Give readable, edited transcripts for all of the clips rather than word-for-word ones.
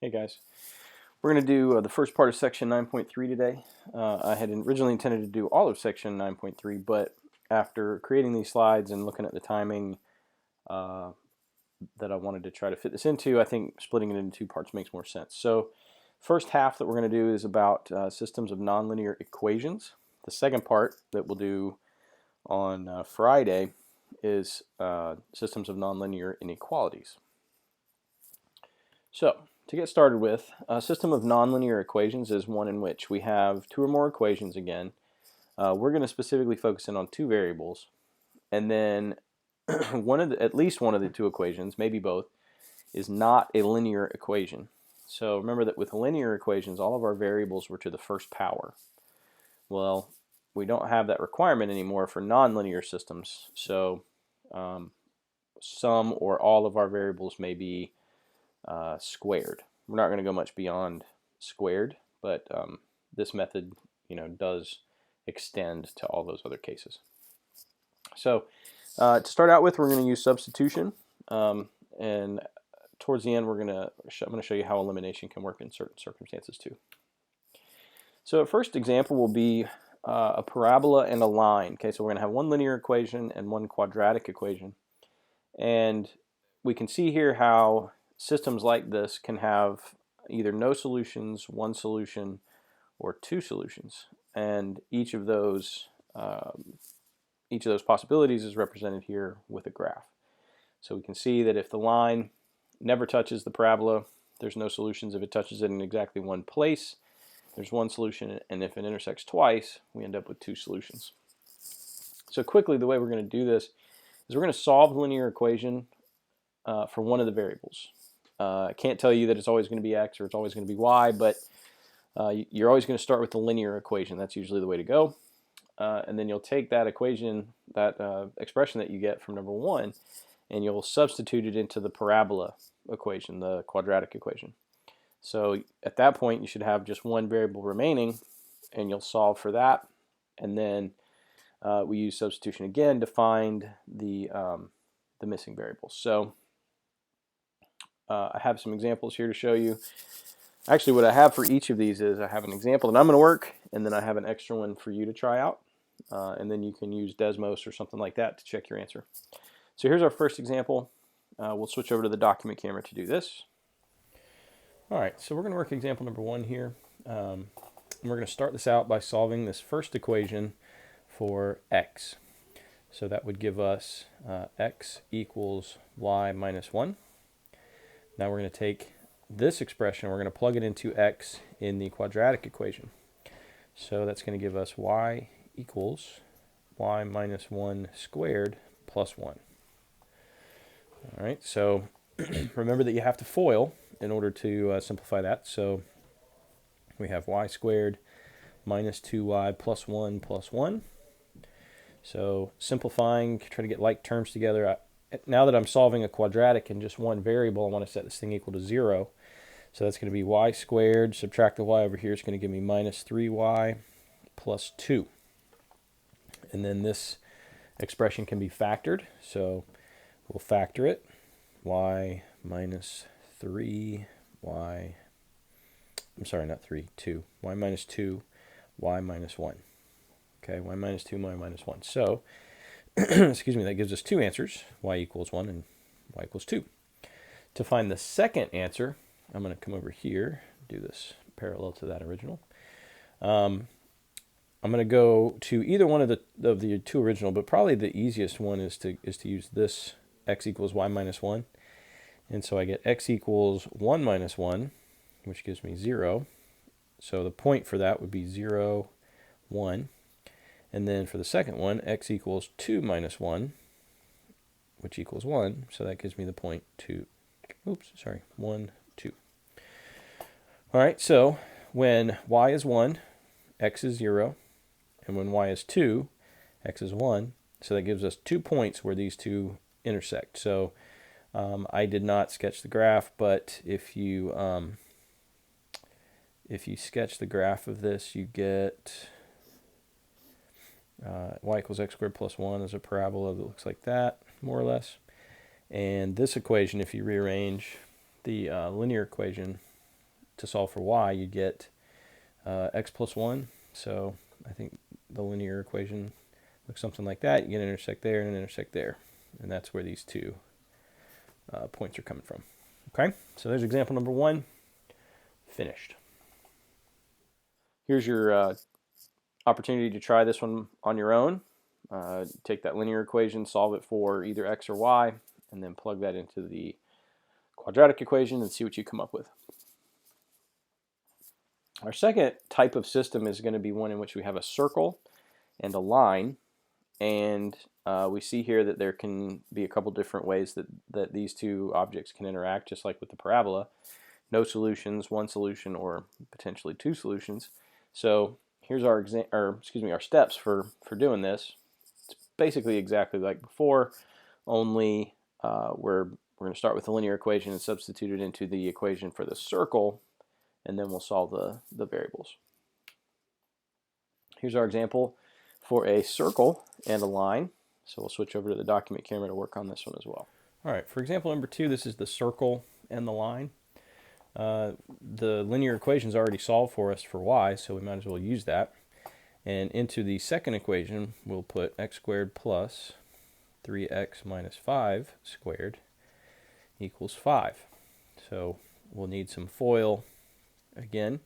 Hey guys, we're going to do the first part of section 9.3 today. I had originally intended to do all of section 9.3, but after creating these slides and looking at the timing that I wanted to try to fit this into, I think splitting it into two parts makes more sense. So first half that we're going to do is about systems of nonlinear equations. The second part that we'll do on Friday is systems of nonlinear inequalities. So to get started with, a system of nonlinear equations is one in which we have two or more equations again. We're going to specifically focus in on two variables, and then at least one of the two equations, maybe both, is not a linear equation. So remember that with linear equations, all of our variables were to the first power. Well, we don't have that requirement anymore for nonlinear systems, so some or all of our variables may be squared. We're not going to go much beyond squared, but this method, does extend to all those other cases. So to start out with, we're going to use substitution, and towards the end, I'm going to show you how elimination can work in certain circumstances too. So our first example will be a parabola and a line. Okay, so we're going to have one linear equation and one quadratic equation, and we can see here how systems like this can have either no solutions, one solution, or two solutions, and each of those possibilities is represented here with a graph. So we can see that if the line never touches the parabola, there's no solutions. If it touches it in exactly one place, there's one solution, and if it intersects twice, we end up with two solutions. So quickly, the way we're going to do this is we're going to solve the linear equation for one of the variables. I can't tell you that it's always going to be x or it's always going to be y, but you're always going to start with the linear equation. That's usually the way to go. And then you'll take that equation, that expression that you get from number one, and you'll substitute it into the parabola equation, the quadratic equation. So at that point, you should have just one variable remaining, and you'll solve for that. And then we use substitution again to find the missing variables. So I have some examples here to show you. Actually, what I have for each of these is I have an example that I'm going to work, and then I have an extra one for you to try out. And then you can use Desmos or something like that to check your answer. So here's our first example. We'll switch over to the document camera to do this. All right, so we're going to work example number one here. And we're going to start this out by solving this first equation for x. So that would give us x equals y minus 1. Now we're going to take this expression, we're going to plug it into x in the quadratic equation. So that's going to give us y equals y minus 1 squared plus 1. All right, so remember that you have to FOIL in order to simplify that. So we have y squared minus 2y plus 1 plus 1. So simplifying, try to get like terms together. Now that I'm solving a quadratic in just one variable, I want to set this thing equal to 0. So that's going to be y squared, subtract the y over here, it's going to give me minus 3y plus 2. And then this expression can be factored, so we'll factor it. Y minus 3, y, I'm sorry, not 3, 2. Y minus 2, y minus 1. Okay, y minus 2, y minus 1. So, excuse me, that gives us two answers, y equals 1 and y equals 2. To find the second answer, I'm going to come over here, do this parallel to that original. I'm going to go to either one of the two original, but probably the easiest one is to use this x equals y minus 1. And so I get x equals 1 minus 1, which gives me 0. So the point for that would be 0, 1. And then for the second one, x equals 2 minus 1, which equals 1. So that gives me the point 2. 1, 2. All right, so when y is 1, x is 0. And when y is 2, x is 1. So that gives us 2 points where these two intersect. So I did not sketch the graph, but if you sketch the graph of this, you get y equals x squared plus 1 is a parabola that looks like that, more or less. And this equation, if you rearrange the linear equation, to solve for y, you get x plus 1. So I think the linear equation looks something like that. You get an intersect there and an intersect there. And that's where these two points are coming from. Okay, so there's example number 1, finished. Here's your opportunity to try this one on your own. Take that linear equation, solve it for either x or y, and then plug that into the quadratic equation and see what you come up with. Our second type of system is going to be one in which we have a circle and a line, and we see here that there can be a couple different ways that these two objects can interact, just like with the parabola. No solutions, one solution, or potentially two solutions. So here's our our steps for doing this. It's basically exactly like before, only we're going to start with the linear equation and substitute it into the equation for the circle, and then we'll solve the variables. Here's our example for a circle and a line. So we'll switch over to the document camera to work on this one as well. All right, for example number 2, this is the circle and the line. The linear equation is already solved for us for y, so we might as well use that. And into the second equation, we'll put x squared plus 3x minus 5 squared equals 5. So we'll need some FOIL again.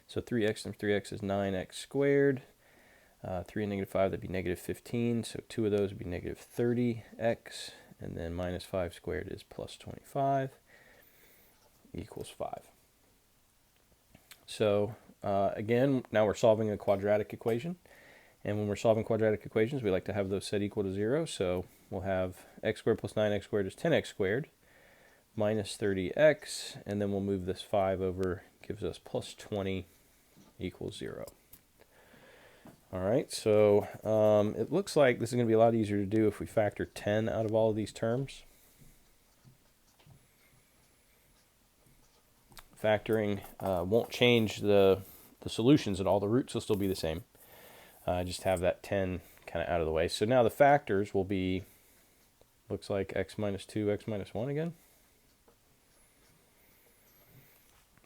So 3x times 3x is 9x squared. 3 and negative 5, that'd be negative 15. So 2 of those would be negative 30x. And then minus 5 squared is plus 25 equals 5. So again, now we're solving a quadratic equation. And when we're solving quadratic equations, we like to have those set equal to 0. So we'll have x squared plus 9x squared is 10x squared minus 30x. And then we'll move this 5 over, gives us plus 20 equals 0. All right, so it looks like this is going to be a lot easier to do if we factor 10 out of all of these terms. Factoring won't change the solutions at all. The roots will still be the same. Just have that 10 kind of out of the way. So now the factors will be, looks like x minus 2, x minus 1 again.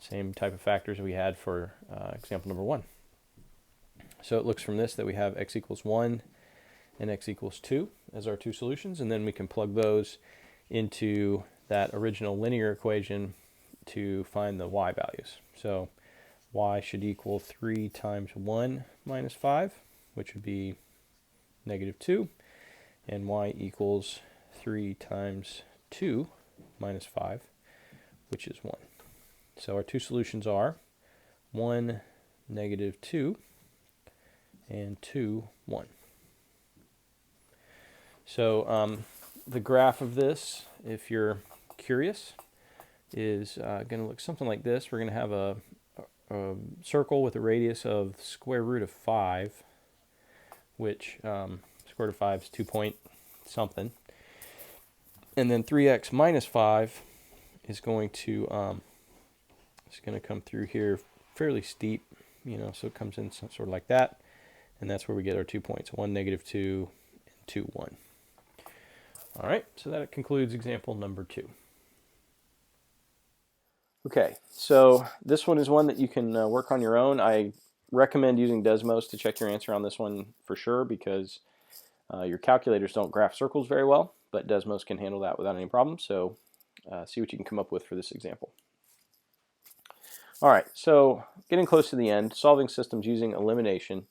Same type of factors we had for example number 1. So it looks from this that we have x equals 1 and x equals 2 as our two solutions, and then we can plug those into that original linear equation to find the y values. So y should equal 3 times 1 minus 5, which would be negative 2, and y equals 3 times 2 minus 5, which is 1. So our two solutions are 1, negative 2, and 2, 1. So the graph of this, if you're curious, is going to look something like this. We're going to have a circle with a radius of square root of 5, which square root of 5 is 2 point something. And then 3x minus 5 is going to come through here fairly steep, so it comes in sort of like that. And that's where we get our 2 points, 1, negative 2, and 2, 1. All right, so that concludes example number 2. Okay, so this one is one that you can work on your own. I recommend using Desmos to check your answer on this one for sure, because your calculators don't graph circles very well, but Desmos can handle that without any problem. So see what you can come up with for this example. All right, so getting close to the end, solving systems using elimination.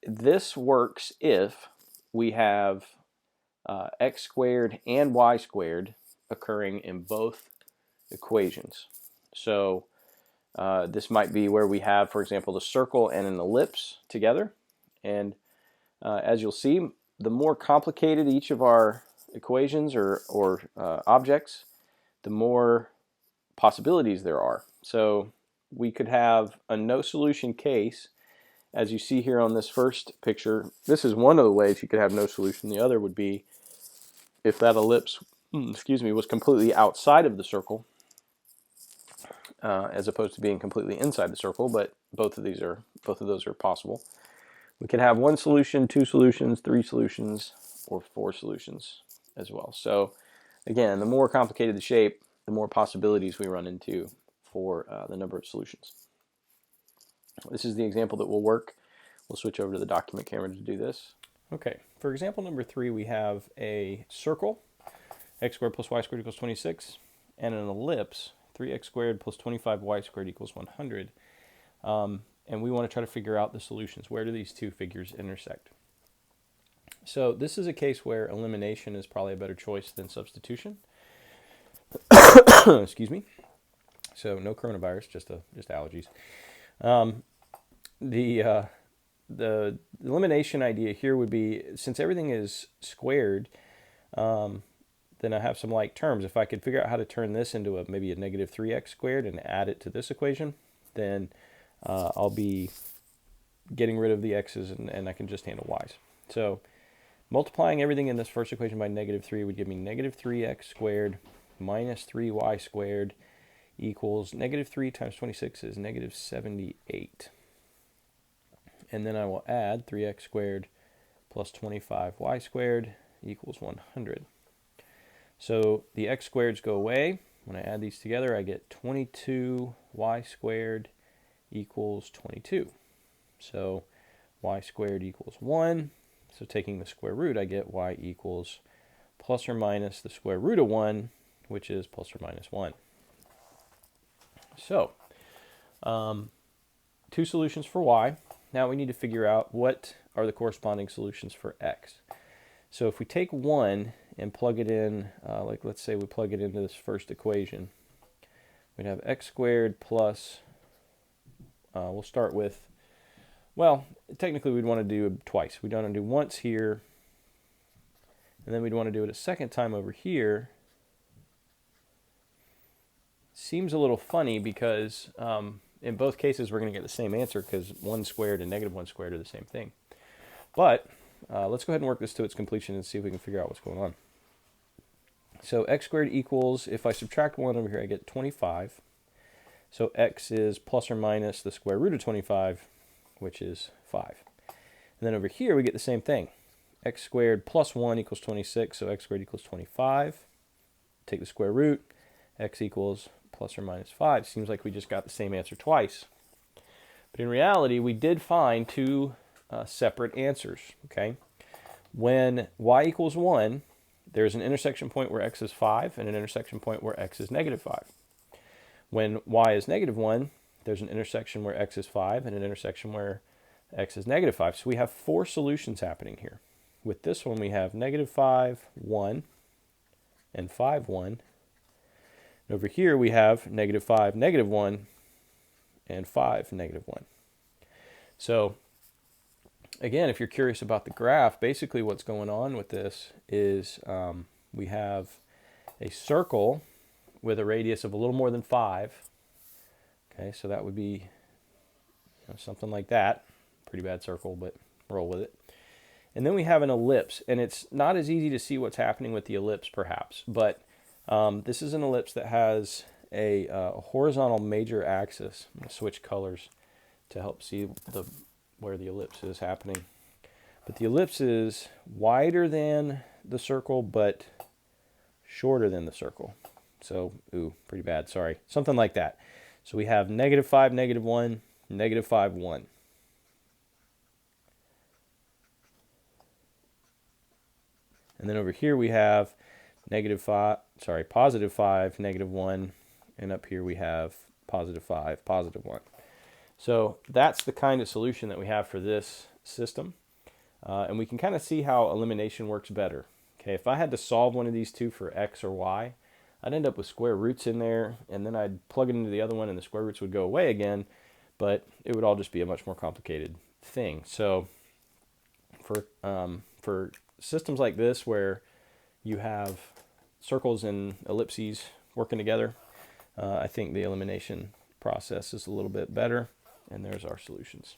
This works if we have x squared and y squared occurring in both equations. So this might be where we have, for example, the circle and an ellipse together. And as you'll see, the more complicated each of our equations or objects, the more possibilities there are. So we could have a no solution case. As you see here on this first picture, this is one of the ways you could have no solution. The other would be if that ellipse, was completely outside of the circle, as opposed to being completely inside the circle. But both of those are possible. We could have one solution, two solutions, three solutions, or four solutions as well. So again, the more complicated the shape, the more possibilities we run into for the number of solutions. This is the example that will work. We'll switch over to the document camera to do this. Okay, for example number 3, we have a circle, x squared plus y squared equals 26, and an ellipse, 3x squared plus 25y squared equals 100. And we want to try to figure out the solutions. Where do these two figures intersect? So this is a case where elimination is probably a better choice than substitution. Excuse me. So no coronavirus, just allergies. The elimination idea here would be, since everything is squared, then I have some like terms. If I could figure out how to turn this into maybe a negative 3x squared and add it to this equation, then I'll be getting rid of the x's and I can just handle y's. So multiplying everything in this first equation by negative 3 would give me negative 3x squared minus 3y squared equals negative 3 times 26 is negative 78. And then I will add 3x squared plus 25y squared equals 100. So the x squareds go away. When I add these together, I get 22y squared equals 22. So y squared equals 1. So taking the square root, I get y equals plus or minus the square root of 1, which is plus or minus 1. So, two solutions for y. Now we need to figure out what are the corresponding solutions for x. So if we take 1 and plug it in, like let's say we plug it into this first equation, we'd have x squared plus, we'll start with, well, technically we'd want to do it twice. We'd want to do once here, and then we'd want to do it a second time over here. Seems a little funny because in both cases we're going to get the same answer because 1 squared and negative 1 squared are the same thing. But let's go ahead and work this to its completion and see if we can figure out what's going on. So x squared equals, if I subtract 1 over here, I get 25. So x is plus or minus the square root of 25, which is 5. And then over here we get the same thing. X squared plus 1 equals 26, so x squared equals 25. Take the square root, x equals plus or minus 5. Seems like we just got the same answer twice. But in reality, we did find two separate answers, okay? When y equals 1, there's an intersection point where x is 5 and an intersection point where x is negative 5. When y is negative 1, there's an intersection where x is 5 and an intersection where x is negative 5. So we have 4 solutions happening here. With this one, we have negative 5, 1, and 5, 1. And over here, we have negative 5, negative 1, and 5, negative 1. So again, if you're curious about the graph, basically what's going on with this is we have a circle with a radius of a little more than 5. Okay, so that would be something like that. Pretty bad circle, but roll with it. And then we have an ellipse, and it's not as easy to see what's happening with the ellipse, perhaps, but this is an ellipse that has a horizontal major axis. I'm going to switch colors to help see where the ellipse is happening. But the ellipse is wider than the circle, but shorter than the circle. So, pretty bad, sorry. Something like that. So we have negative 5, negative 1, negative 5, 1. And then over here we have positive 5, negative 1, and up here we have positive 5, positive 1. So that's the kind of solution that we have for this system. And we can kind of see how elimination works better. Okay, if I had to solve one of these two for x or y, I'd end up with square roots in there, and then I'd plug it into the other one and the square roots would go away again, but it would all just be a much more complicated thing. So for systems like this where you have circles and ellipses working together, I think the elimination process is a little bit better, and there's our solutions.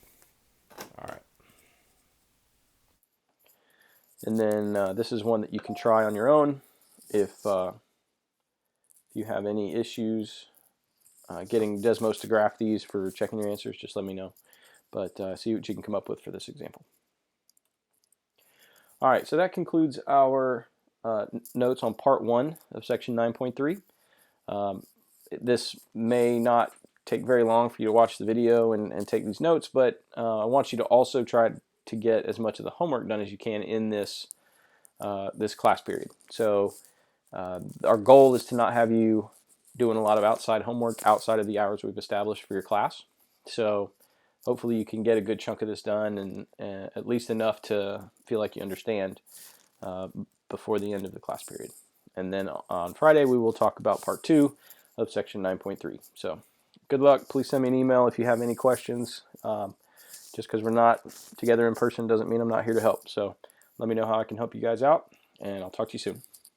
All right. And then this is one that you can try on your own. If you have any issues getting Desmos to graph these for checking your answers, just let me know. But see what you can come up with for this example. All right, so that concludes our notes on part 1 of section 9.3. this may not take very long for you to watch the video and take these notes, but I want you to also try to get as much of the homework done as you can in this this class period. So our goal is to not have you doing a lot of outside homework outside of the hours we've established for your class. So hopefully you can get a good chunk of this done, and at least enough to feel like you understand before the end of the class period. And then on Friday we will talk about part 2 of section 9.3. So good luck. Please send me an email if you have any questions. Just because we're not together in person doesn't mean I'm not here to help. So let me know how I can help you guys out, and I'll talk to you soon.